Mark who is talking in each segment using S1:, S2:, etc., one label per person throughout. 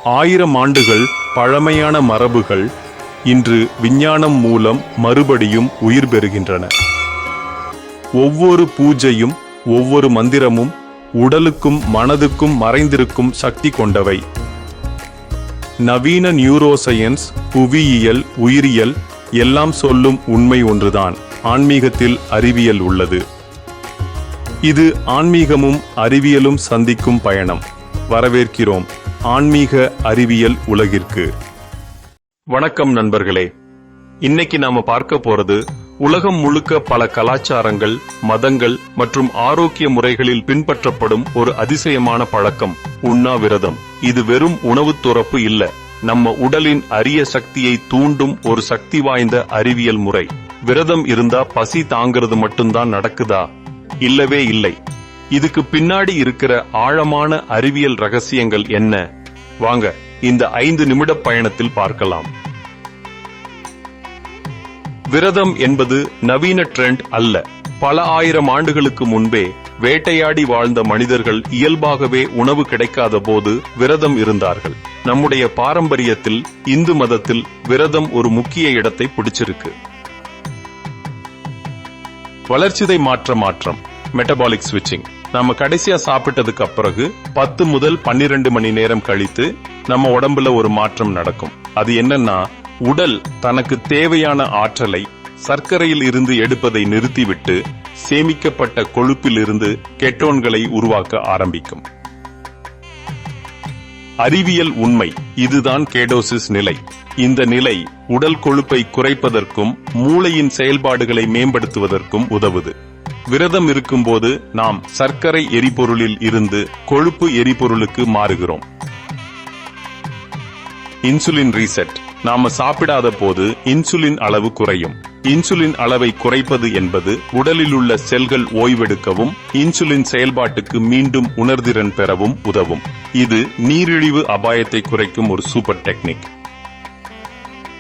S1: 1000 ஆண்டுகள் பழமையான மரபுகள் இன்று விஞ்ஞானம் மூலம் மறுபடியும் உயிர் பெறுகின்றன. ஒவ்வொரு பூஜையும் ஒவ்வொரு மந்திரமும் உடலுக்கும் மனதுக்கும் மறைந்திருக்கும் சக்தி கொண்டவை. நவீன நியூரோசையன்ஸ், புவியியல், உயிரியல் எல்லாம் சொல்லும் உண்மை ஒன்றுதான்: ஆன்மீகத்தில் அறிவியல் உள்ளது. இது ஆன்மீகமும் அறிவியலும் சந்திக்கும் பயணம். வரவேற்கிறோம் ஆன்மீக அறிவியல் உலகிற்கு. வணக்கம் நண்பர்களே. இன்னைக்கு நாம பார்க்க போறது உலகம் முழுக்க பல கலாச்சாரங்கள், மதங்கள் மற்றும் ஆரோக்கிய முறைகளில் பின்பற்றப்படும் ஒரு அதிசயமான பழக்கம்: உண்ணாவிரதம். இது வெறும் உணவு துறப்பு இல்ல, நம்ம உடலின் அரிய சக்தியை தூண்டும் ஒரு சக்தி வாய்ந்த அறிவியல் முறை. விரதம் இருந்தா பசி தாங்கிறது மட்டும்தான் நடக்குதா? இல்லவே இல்லை. இதுக்கு பின்னாடி இருக்கிற ஆழமான அறிவியல் ரகசியங்கள் என்ன? வாங்க இந்த 5 நிமிட பயணத்தில் பார்க்கலாம். விரதம் என்பது நவீன ட்ரெண்ட் அல்ல. பல ஆயிரம் ஆண்டுகளுக்கு முன்பே வேட்டையாடி வாழ்ந்த மனிதர்கள் இயல்பாகவே உணவு கிடைக்காத போது விரதம் இருந்தார்கள். நம்முடைய பாரம்பரியத்தில், இந்து மதத்தில் விரதம் ஒரு முக்கிய இடத்தை பிடிச்சிருக்கு. வளர்சிதை மாற்றம் மெட்டபாலிக் ஸ்விட்சிங். நம்ம கடைசியா சாப்பிட்டதுக்கு பிறகு 10 முதல் 12 மணி நேரம் கழித்து நம்ம உடம்புல ஒரு மாற்றம் நடக்கும். அது என்னன்னா, உடல் தனக்கு தேவையான ஆற்றலை சர்க்கரையில் இருந்து எடுப்பதை நிறுத்திவிட்டு சேமிக்கப்பட்ட கொழுப்பில் இருந்து கெட்டோன்களை உருவாக்க ஆரம்பிக்கும். அறிவியல் உண்மை இதுதான் கேடோசிஸ் நிலை. இந்த நிலை உடல் கொழுப்பை குறைப்பதற்கும் மூளையின் செயல்பாடுகளை மேம்படுத்துவதற்கும் உதவுது. விரதம் இருக்கும்போது நாம் சர்க்கரை எரிபொருளில் இருந்து கொழுப்பு எரிபொருளுக்கு மாறுகிறோம். Insulin reset. நாம சாப்பிடாத போது இன்சுலின் அளவு குறையும். இன்சுலின் அளவை குறைப்பது என்பது உடலில் உள்ள செல்கள் ஓய்வெடுக்கவும் இன்சுலின் செயல்பாட்டுக்கு மீண்டும் உணர்திறன் பெறவும் உதவும். இது நீரிழிவு அபாயத்தை குறைக்கும் ஒரு சூப்பர் டெக்னிக்.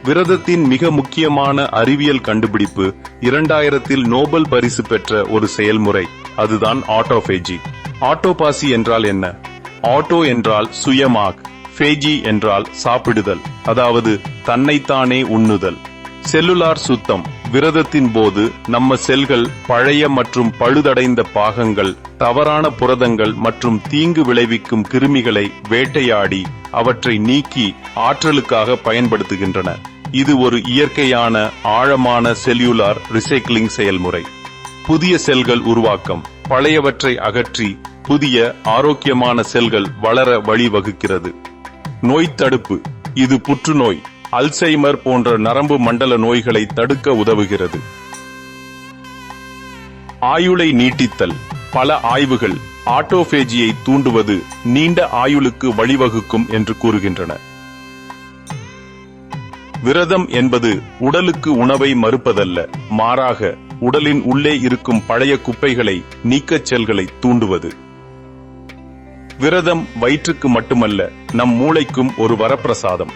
S1: விரதத்தின் மிக முக்கியமான அறிவியல் கண்டுபிடிப்பு 2000 நோபல் பரிசு பெற்ற ஒரு செயல்முறை. அதுதான் ஆட்டோபேஜி. ஆட்டோபாசி என்றால் என்ன? ஆட்டோ என்றால் சுயமாக, பேஜி என்றால் சாப்பிடுதல், அதாவது தன்னைத்தானே உண்ணுதல். செல்லுலார் சுத்தம். விரதத்தின் போது நம்ம செல்கள் பழைய மற்றும் பழுதடைந்த பாகங்கள், தவறான புரதங்கள் மற்றும் தீங்கு விளைவிக்கும் கிருமிகளை வேட்டையாடி அவற்றை நீக்கி ஆற்றலுக்காக பயன்படுத்துகின்றன. இது ஒரு இயற்கையான ஆழமான செல்லுலார் ரிசைக்கிளிங் செயல்முறை. புதிய செல்கள் உருவாக்கம். பழையவற்றை அகற்றி புதிய ஆரோக்கியமான செல்கள் வளர வழிவகுக்கிறது. நோய் தடுப்பு. இது புற்றுநோய், அல்சைமர் போன்ற நரம்பு மண்டல நோய்களை தடுக்க உதவுகிறது. ஆயுளை நீட்டித்தல். பல ஆய்வுகள் ஆட்டோபேஜியை தூண்டுவது நீண்ட ஆயுளுக்கு வழிவகுக்கும் என்று கூறுகின்றன. விரதம் என்பது உடலுக்கு உணவை மறுப்பதல்ல, மாறாக உடலின் உள்ளே இருக்கும் பழைய குப்பைகளை நீக்கச் செல்களை தூண்டுவது. விரதம் வயிற்றுக்கு மட்டுமல்ல, நம் மூளைக்கும் ஒரு வரப்பிரசாதம்.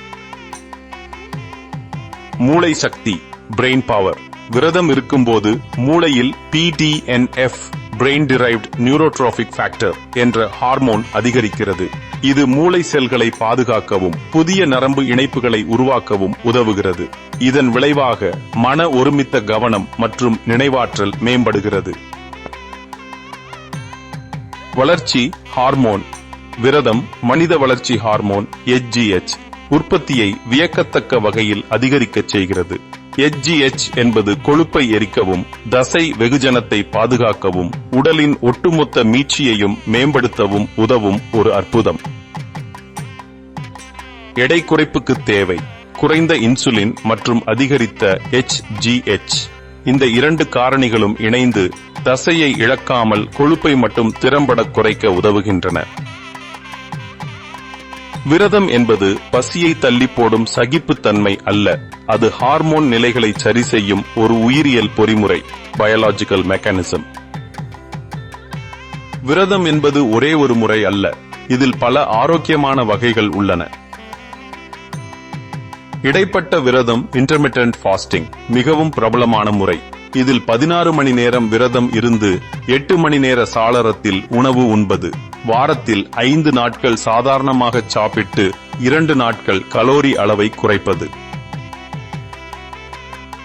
S1: மூளை சக்தி, பிரெயின் பவர். விரதம் இருக்கும்போது மூளையில் PDNF, brain derived neurotrophic factor என்ற ஹார்மோன் அதிகரிக்கிறது. இது மூளை செல்களை பாதுகாக்கவும் புதிய நரம்பு இணைப்புகளை உருவாக்கவும் உதவுகிறது. இதன் விளைவாக மன ஒருமித்த கவனம் மற்றும் நினைவாற்றல் மேம்படுகிறது. வளர்ச்சி ஹார்மோன். விரதம் மனித வளர்ச்சி ஹார்மோன் HGH உற்பத்தியை வியக்கத்தக்க வகையில் அதிகரிக்கச் செய்கிறது. HGH என்பது கொழுப்பை எரிக்கவும் தசை வெகுஜனத்தை பாதுகாக்கவும் உடலின் ஒட்டுமொத்த மீட்சியையும் மேம்படுத்தவும் உதவும் ஒரு அற்புதம். எடை குறைப்புக்கு தேவை குறைந்த இன்சுலின் மற்றும் அதிகரித்த HGH. இந்த 2 காரணிகளும் இணைந்து தசையை இழக்காமல் கொழுப்பை மட்டும் திறம்பட குறைக்க உதவுகின்றன. விரதம் என்பது பசியை தள்ளி போடும் சகிப்புத்தன்மை அல்ல, அது ஹார்மோன் நிலைகளை சரி செய்யும் ஒரு உயிரியல் பொறிமுறை, பயாலஜிக்கல் மெக்கானிசம். விரதம் என்பது ஒரே ஒரு முறை அல்ல, இதில் பல ஆரோக்கியமான வகைகள் உள்ளன. இடைப்பட்ட விரதம் இன்டர்மிட்டன்ட் ஃபாஸ்டிங் மிகவும் பிரபலமான முறை. இதில் 16 மணி நேரம் விரதம் இருந்து 8 மணி நேர சாளரத்தில் உணவு உண்பது. வாரத்தில் 5 நாட்கள் சாதாரணமாக சாப்பிட்டு 2 நாட்கள் கலோரி அளவை குறைப்பது.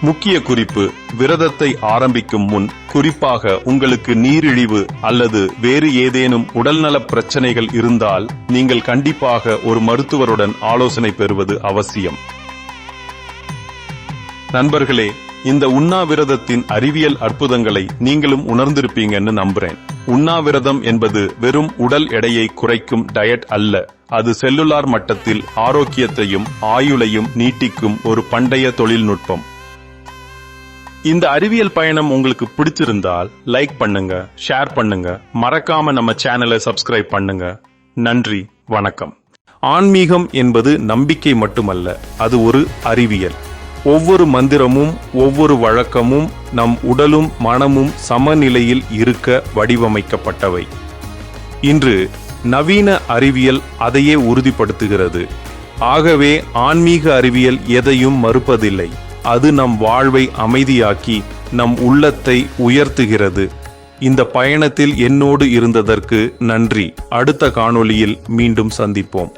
S1: முக்கிய குறிப்பு: விரதத்தை ஆரம்பிக்கும் முன், குறிப்பாக உங்களுக்கு நீரிழிவு அல்லது வேறு ஏதேனும் உடல்நலப் பிரச்சனைகள் இருந்தால் நீங்கள் கண்டிப்பாக ஒரு மருத்துவருடன் ஆலோசனை பெறுவது அவசியம். நண்பர்களே, இந்த உண்ணாவிரதத்தின் அறிவியல் அற்புதங்களை நீங்களும் உணர்ந்திருப்பீங்கன்னு நம்புறேன். உண்ணாவிரதம் என்பது வெறும் உடல் எடையை குறைக்கும் டயட் அல்ல, அது செல்லுலார் மட்டத்தில் ஆரோக்கியத்தையும் ஆயுளையும் நீட்டிக்கும் ஒரு பண்டைய தொழில்நுட்பம். இந்த அறிவியல் பயணம் உங்களுக்கு பிடிச்சிருந்தால் லைக் பண்ணுங்க, ஷேர் பண்ணுங்க, மறக்காம நம்ம சேனலை சப்ஸ்கிரைப் பண்ணுங்க. நன்றி, வணக்கம். ஆன்மீகம் என்பது நம்பிக்கை மட்டுமல்ல, அது ஒரு அறிவியல். ஒவ்வொரு மந்திரமும் ஒவ்வொரு வழக்கமும் நம் உடலும் மனமும் சமநிலையில் இருக்க வடிவமைக்கப்பட்டவை. இன்று நவீன அறிவியல் அதையே உறுதிப்படுத்துகிறது. ஆகவே ஆன்மீக அறிவியல் எதையும் மறுப்பதில்லை, அது நம் வாழ்வை அமைதியாக்கி நம் உள்ளத்தை உயர்த்துகிறது. இந்த பயணத்தில் என்னோடு இருந்ததற்கு நன்றி. அடுத்த காணொளியில் மீண்டும் சந்திப்போம்.